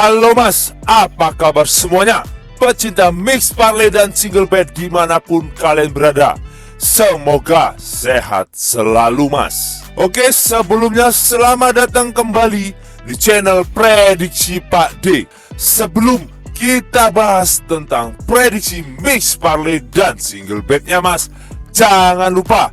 Halo mas, apa kabar semuanya? Pecinta mix parlay dan single bet dimanapun kalian berada, semoga sehat selalu mas. Oke, sebelumnya selamat datang kembali di channel Prediksi Pak D. Sebelum kita bahas tentang prediksi mix parlay dan single betnya mas, jangan lupa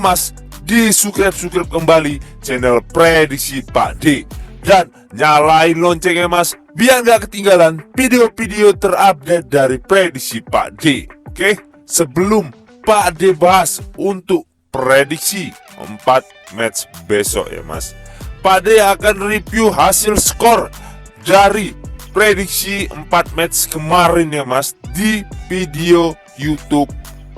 mas, di subscribe kembali channel Prediksi Pak D. Dan nyalain loncengnya mas, biar gak ketinggalan video-video terupdate dari Prediksi Pak D. Oke, sebelum Pak D bahas untuk prediksi 4 match besok ya mas, Pak D akan review hasil skor dari prediksi 4 match kemarin ya mas, di video YouTube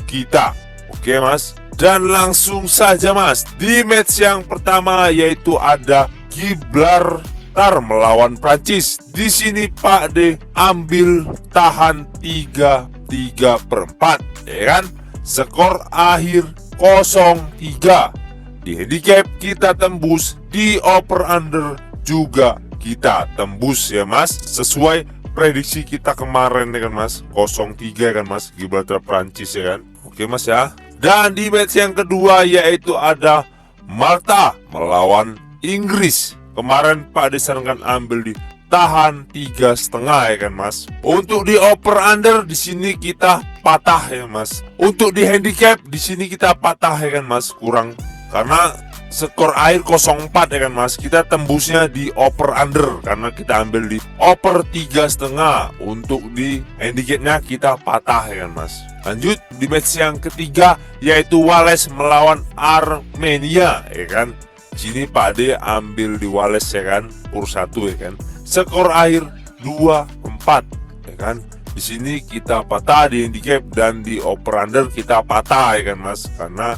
kita. Oke mas, dan langsung saja mas, di match yang pertama yaitu ada Gibraltar melawan Prancis. Di sini Pak D ambil tahan 3/4 ya kan. Skor akhir 0-3. Di handicap kita tembus, di over under juga kita tembus ya mas, sesuai prediksi kita kemarin ya kan mas, 0-3 kan mas, Gibraltar Prancis ya kan. Oke mas ya. Dan di match yang kedua yaitu ada Malta melawan Inggris. Kemarin Pak D sarankan ambil di tahan 3,5 ya kan mas. Untuk di over under di sini kita patah ya mas. Untuk di handicap di sini kita patah ya kan mas, kurang karena skor akhir 0,4 ya kan mas. Kita tembusnya di over under karena kita ambil di over 3,5. Untuk di handicapnya kita patah ya kan mas. Lanjut di match yang ketiga yaitu Wales melawan Armenia ya kan. Sini Pak D ambil di Wales ya kan, kurs 1 ya kan. Skor akhir 2-4 ya kan. Di sini kita patah di handicap dan di over under kita patah ya kan mas, karena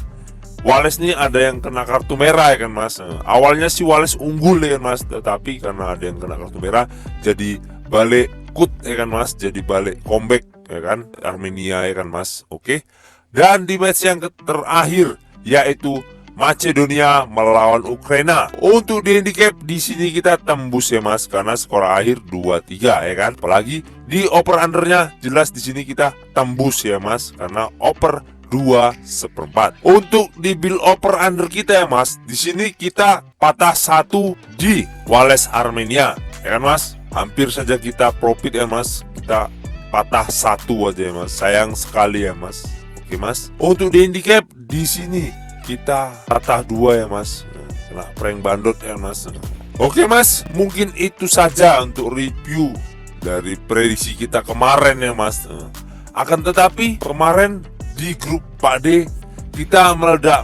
Wales nih ada yang kena kartu merah ya kan mas. Awalnya si Wales unggul ya kan mas, tetapi karena ada yang kena kartu merah jadi balik kut ya kan mas, jadi balik comeback ya kan Armenia ya kan mas. Oke. Dan di match yang terakhir yaitu Macedonia melawan Ukraina. Untuk di handicap di sini kita tembus ya mas, karena skor akhir 2-3 ya kan. Apalagi di over undernya jelas di sini kita tembus ya mas, karena over 2/4. Untuk di bill over under kita ya mas, di sini kita patah 1 di Wales Armenia ya kan mas. Hampir saja kita profit ya mas, kita patah 1 aja ya mas, sayang sekali ya mas. Oke mas. Untuk di handicap di sini kita patah 2 ya mas, kena prank bandot ya mas. Oke mas, mungkin itu saja untuk review dari prediksi kita kemarin ya mas. Akan tetapi kemarin di grup Pak D kita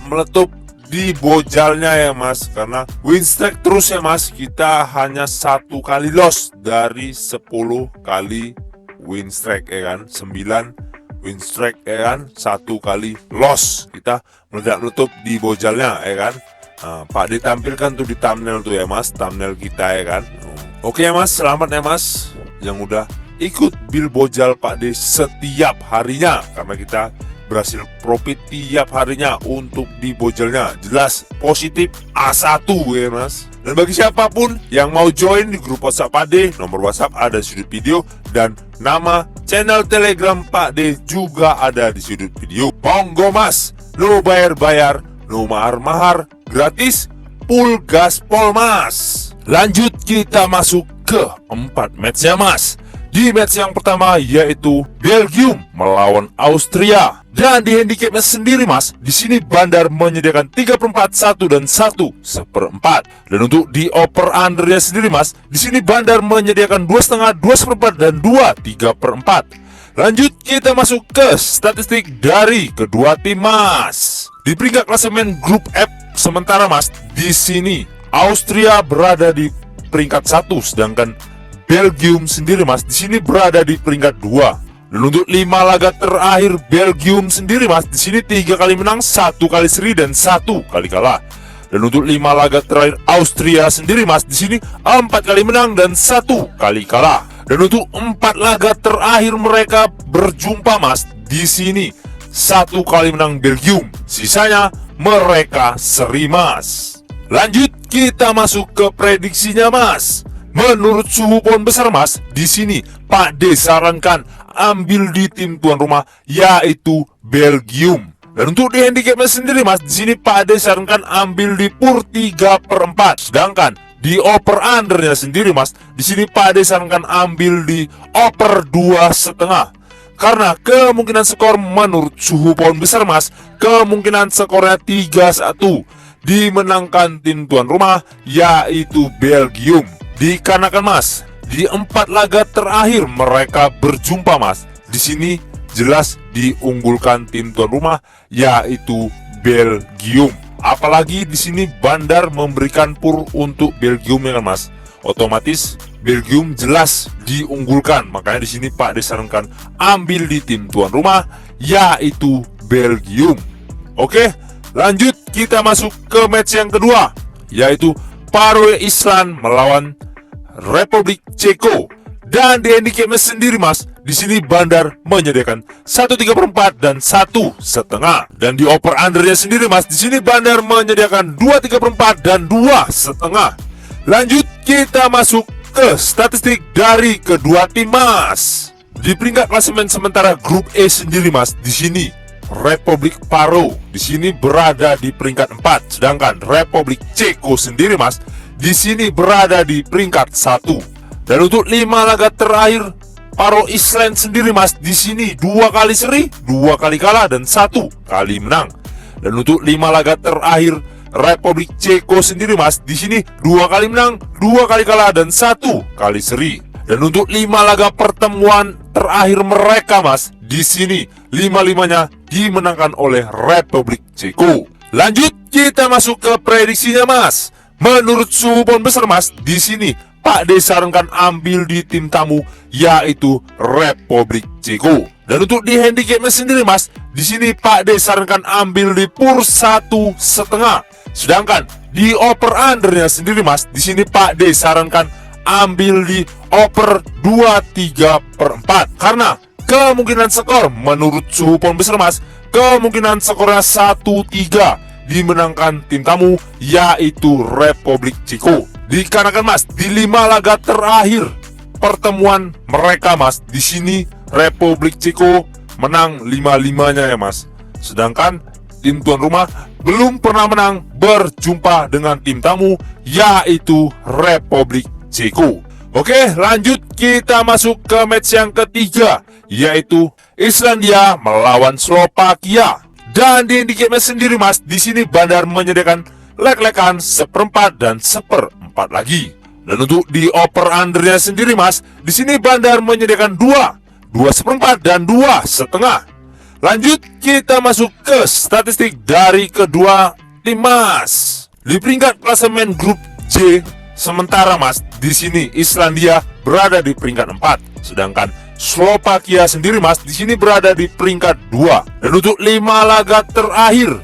meletup di bojalnya ya mas, karena win streak terus ya mas. Kita hanya 1 kali loss dari 10 kali win streak ya kan, 9 win streak ya kan, 1 kali loss. Kita meletup di bojalnya ya kan. Pak D tampilkan tuh di thumbnail tuh ya mas, thumbnail kita ya kan. Oke ya mas, selamat ya mas yang udah ikut bill bojal Pak D setiap harinya, karena kita berhasil profit tiap harinya untuk di bojalnya. Jelas positif A1 ya mas. Dan bagi siapapun yang mau join di grup WhatsApp Pak D, nomor WhatsApp ada di sudut video dan nama channel Telegram Pak D juga ada di sudut video. Monggo mas, no bayar-bayar, no mahar-mahar, gratis, full gaspol mas. Lanjut kita masuk ke 4 match ya mas. Di match yang pertama yaitu Belgium melawan Austria. Dan di handicapnya sendiri mas, di sini Bandar menyediakan 3/4, 1 dan 1/4. Dan untuk di over undernya sendiri mas, di sini Bandar menyediakan 2,5, 2/4 dan 2/3. Lanjut kita masuk ke statistik dari kedua tim mas. Di peringkat klasemen grup F sementara mas, di sini Austria berada di peringkat 1, sedangkan Belgium sendiri mas di sini berada di peringkat 2. Dan untuk 5 laga terakhir Belgium sendiri mas, di sini 3 kali menang, 1 kali seri dan 1 kali kalah. Dan untuk 5 laga terakhir Austria sendiri mas, di sini 4 kali menang dan 1 kali kalah. Dan untuk 4 laga terakhir mereka berjumpa mas, di sini 1 kali menang Belgium, sisanya mereka seri mas. Lanjut kita masuk ke prediksinya mas. Menurut suhu pohon besar Mas, di sini Pak D sarankan ambil di tim tuan rumah, yaitu Belgium. Dan untuk di handicapnya sendiri Mas, di sini Pak D sarankan ambil di PUR 3/4. Sedangkan di over undernya sendiri Mas, di sini Pak D sarankan ambil di over 2,5. Karena kemungkinan skor menurut suhu pohon besar Mas, kemungkinan skornya 3-1 dimenangkan tim tuan rumah, yaitu Belgium. Dikarenakan Mas, di 4 laga terakhir mereka berjumpa Mas, di sini jelas diunggulkan tim tuan rumah, yaitu Belgium. Apalagi di sini Bandar memberikan PUR untuk Belgium ya kan Mas. Otomatis Belgium jelas diunggulkan. Makanya di sini Pak disarankan ambil di tim tuan rumah, yaitu Belgium. Oke, lanjut kita masuk ke match yang kedua, yaitu Faroe Island melawan Republik Ceko. Dan di handicapnya sendiri Mas, di sini Bandar menyediakan 1/3 dan 1,5. Dan di over undernya sendiri Mas, di sini Bandar menyediakan 2/3 dan 2,5. Lanjut kita masuk ke statistik dari kedua tim Mas. Di peringkat klasemen sementara grup E sendiri Mas, di sini Republik Faroe di sini berada di peringkat 4, sedangkan Republik Ceko sendiri Mas, di sini berada di peringkat 1. Dan untuk 5 laga terakhir Faroe Island sendiri Mas, di sini 2 kali seri, 2 kali kalah dan 1 kali menang. Dan untuk 5 laga terakhir Republik Ceko sendiri Mas, di sini 2 kali menang, 2 kali kalah dan 1 kali seri. Dan untuk 5 laga pertemuan terakhir mereka Mas, di sini 5-5-nya dimenangkan oleh Republik Ceko. Lanjut kita masuk ke prediksinya Mas. Menurut suhu pohon besar Mas, di sini Pak D sarankan ambil di tim tamu, yaitu Republik Ceko. Dan untuk di handicapnya sendiri Mas, di sini Pak D sarankan ambil di PUR 1,5. Sedangkan di over undernya sendiri Mas, di sini Pak D sarankan ambil di over 2/3/4. Karena kemungkinan skor menurut suhu pohon besar Mas, kemungkinan skornya 1-3 dimenangkan tim tamu, yaitu Republik Ceko. Dikarenakan Mas, di 5 laga terakhir pertemuan mereka Mas, di sini Republik Ceko menang 5-5-nya ya Mas. Sedangkan tim tuan rumah belum pernah menang berjumpa dengan tim tamu, yaitu Republik Ceko. Oke, lanjut kita masuk ke match yang ketiga, yaitu Islandia melawan Slovakia. Dan di handicapnya sendiri Mas, di sini Bandar menyediakan leg-legan 1/4 dan 1/4 lagi. Dan untuk di over undernya sendiri Mas, di sini Bandar menyediakan 2/4 dan 2,5. Lanjut kita masuk ke statistik dari kedua tim Mas. Di peringkat klasemen grup J sementara Mas, di sini Islandia berada di peringkat 4, sedangkan Slovakia sendiri Mas, di sini berada di peringkat 2. Dan untuk 5 laga terakhir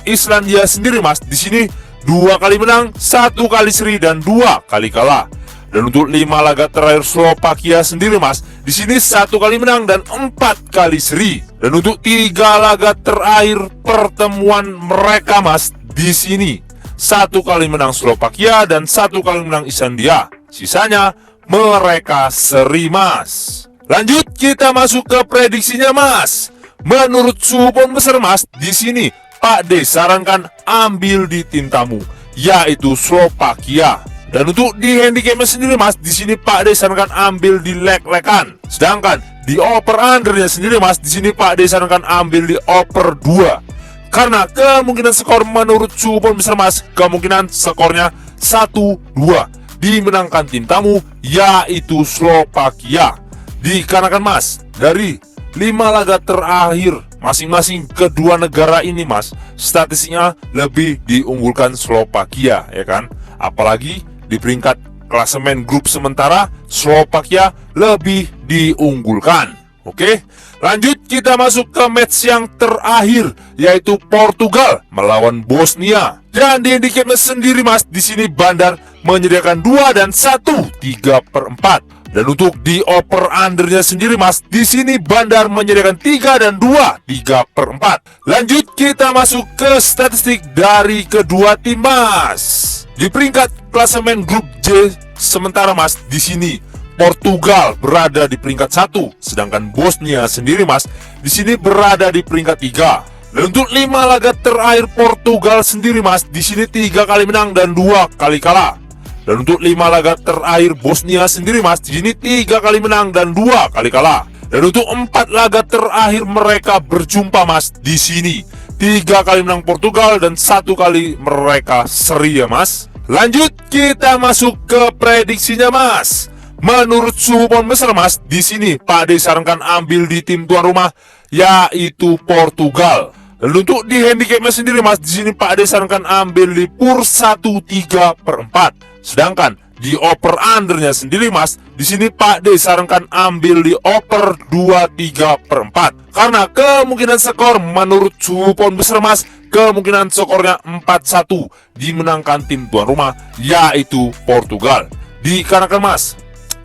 Islandia sendiri Mas, di sini 2 kali menang, 1 kali seri dan 2 kali kalah. Dan untuk 5 laga terakhir Slovakia sendiri Mas, di sini 1 kali menang dan 4 kali seri. Dan untuk 3 laga terakhir pertemuan mereka Mas, di sini 1 kali menang Slovakia dan 1 kali menang Islandia. Sisanya mereka seri Mas. Lanjut kita masuk ke prediksinya Mas. Menurut suhu pohon besar Mas, di sini Pak D sarankan ambil di tim tamu, yaitu Slovakia. Dan untuk di handicapnya sendiri Mas, di sini Pak D sarankan ambil di leg-legan. Sedangkan di over undernya sendiri Mas, di sini Pak D sarankan ambil di over 2. Karena kemungkinan skor menurut suhu pohon besar Mas, kemungkinan skornya 1-2 dimenangkan tim tamu, yaitu Slovakia. Dikarenakan Mas, dari 5 laga terakhir masing-masing kedua negara ini Mas, statistiknya lebih diunggulkan Slovakia ya kan. Apalagi di peringkat klasemen grup sementara Slovakia lebih diunggulkan. Oke, lanjut kita masuk ke match yang terakhir, yaitu Portugal melawan Bosnia. Dan di handicapnya sendiri Mas, di sini Bandar menyediakan 2 dan 1/3/4. Dan untuk di over undernya sendiri Mas, di sini Bandar menyediakan 3 dan 2/3/4. Lanjut kita masuk ke statistik dari kedua tim Mas. Di peringkat klasemen grup J sementara Mas, di sini Portugal berada di peringkat 1, sedangkan Bosnia sendiri Mas di sini berada di peringkat 3. Dan untuk 5 laga terakhir Portugal sendiri Mas, di sini 3 kali menang dan 2 kali kalah. Dan untuk 5 laga terakhir Bosnia sendiri Mas, di sini 3 kali menang dan 2 kali kalah. Dan untuk 4 laga terakhir mereka berjumpa Mas, di sini 3 kali menang Portugal dan 1 kali mereka seri ya Mas. Lanjut kita masuk ke prediksinya Mas. Menurut suhu pohon besar Mas, di sini Pak D sarankan ambil di tim tuan rumah yaitu Portugal. Dan untuk di handicapnya sendiri Mas, di sini Pak D sarankan ambil di PUR 1/3/4. Sedangkan di over undernya sendiri Mas, di sini Pak D sarankan ambil di over 2/3/4. Karena kemungkinan skor menurut suhu pohon besar Mas, kemungkinan skornya 4-1 dimenangkan tim tuan rumah yaitu Portugal. Dikarenakan Mas,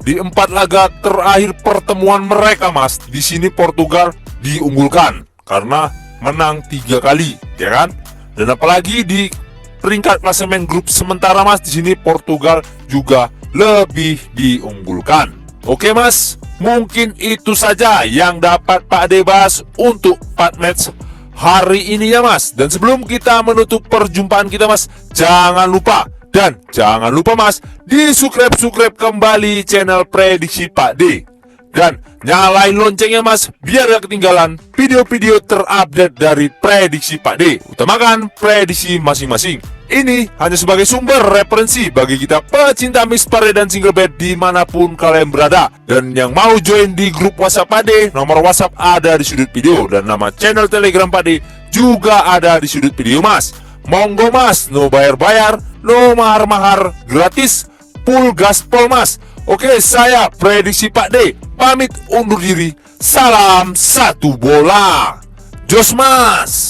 di 4 laga terakhir pertemuan mereka Mas, di sini Portugal diunggulkan karena menang 3 kali, ya kan? Dan apalagi di peringkat klasemen grup sementara Mas, di sini Portugal juga lebih diunggulkan. Oke Mas, mungkin itu saja yang dapat Pak D bahas untuk 4 match hari ini ya Mas. Dan sebelum kita menutup perjumpaan kita Mas, jangan lupa Mas, di-subscribe kembali channel Prediksi Pak D. Dan nyalain loncengnya Mas, biar gak ketinggalan video-video terupdate dari Prediksi Pak D. Utamakan prediksi masing-masing. Ini hanya sebagai sumber referensi bagi kita pecinta mixed parlay dan single bet dimanapun kalian berada. Dan yang mau join di grup WhatsApp Pak D, nomor WhatsApp ada di sudut video. Dan nama channel Telegram Pak D juga ada di sudut video Mas. Monggo Mas, no bayar-bayar, no mahar-mahar, gratis, full gaspol Mas. Oke, saya Prediksi Pak D pamit undur diri. Salam satu bola. Jos Mas.